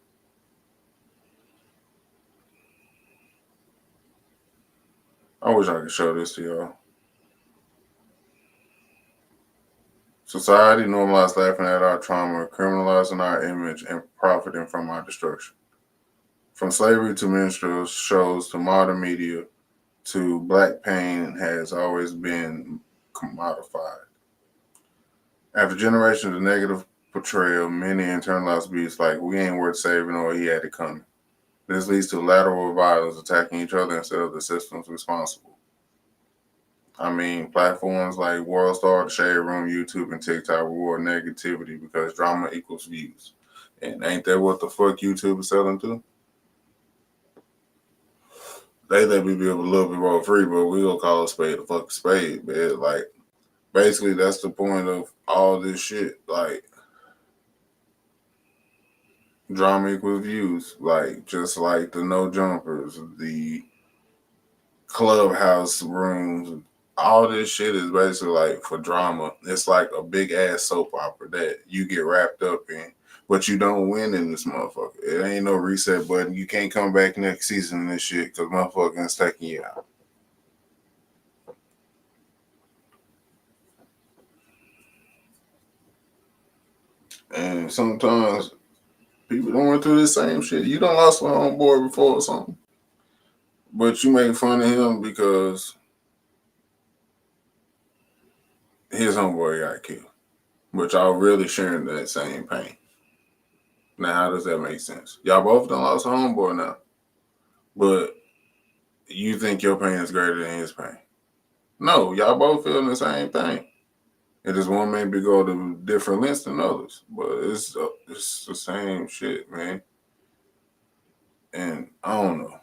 I wish I could show this to y'all. Society normalized laughing at our trauma, criminalizing our image, and profiting from our destruction. From slavery to minstrel shows to modern media to black pain has always been commodified. After generations of negative portrayal, many internalized beats like we ain't worth saving or he had it coming. This leads to lateral violence, attacking each other instead of the systems responsible. I mean, platforms like WorldStar, the Shade Room, YouTube, and TikTok reward negativity because drama equals views. And ain't that what the fuck YouTube is selling to? They let me be able to little bit more free, but we gonna call a spade a fucking spade, man. Like, basically, that's the point of all this shit. Like, drama equals views. Like, just like the no jumpers, the clubhouse rooms, all this shit is basically like for drama. It's like a big ass soap opera that you get wrapped up in, but you don't win in this motherfucker. It ain't no reset button. You can't come back next season and this shit because motherfucker is taking you out. And sometimes people don't went through the same shit. You done lost my homeboy before or something, but you make fun of him because his homeboy got killed. But y'all really sharing that same pain. Now, how does that make sense? Y'all both done lost a homeboy now, but you think your pain is greater than his pain. No, y'all both feeling the same thing. It is one maybe go to different lengths than others, but it's the same shit, man. And I don't know.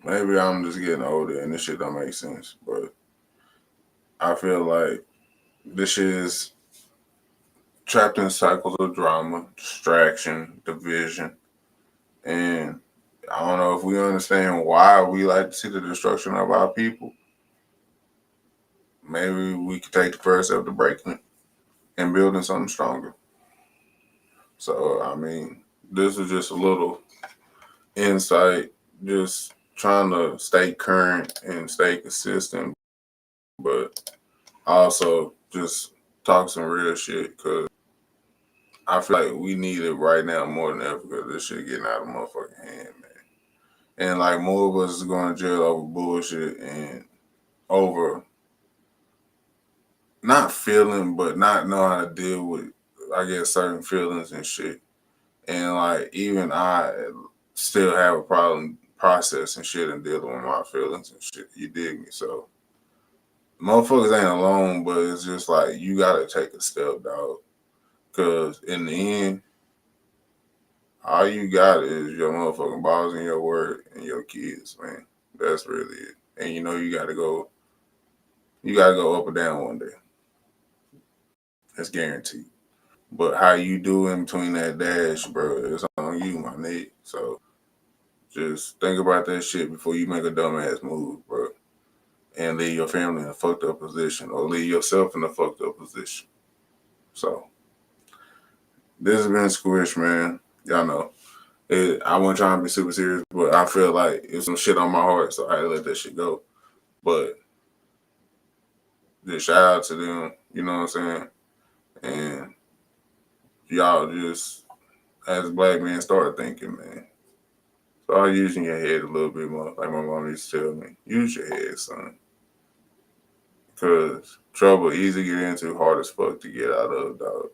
Maybe I'm just getting older and this shit don't make sense, but I feel like this shit is trapped in cycles of drama, distraction, division, and I don't know if we understand why we like to see the destruction of our people. Maybe we could take the first step to breaking it and building something stronger. So, I mean, this is just a little insight, just trying to stay current and stay consistent, but also just talk some real shit because I feel like we need it right now more than ever because this shit getting out of motherfucking hand, man. And like more of us is going to jail over bullshit and over not feeling, but not know how to deal with, I guess, certain feelings and shit. And like even I still have a problem processing shit and dealing with my feelings and shit. You dig me? So motherfuckers ain't alone, but it's just like you gotta take a step, dog. Cause in the end, all you got is your motherfucking balls and your word and your kids, man. That's really it. And you know you gotta go up or down one day. That's guaranteed. But how you do in between that dash, bro, it's on you, my nigga. So just think about that shit before you make a dumbass move, bro. And leave your family in a fucked up position or leave yourself in a fucked up position. So this has been Squish, man. Y'all know. I wasn't trying to be super serious, but I feel like it's some shit on my heart, so I had to let that shit go. But just shout out to them, you know what I'm saying? And y'all just, as black men, start thinking, man. Start using your head a little bit more, like my mom used to tell me. Use your head, son. Because trouble easy to get into, hard as fuck to get out of, dog.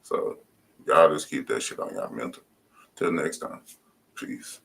So y'all just keep that shit on y'all mental. Till next time. Peace.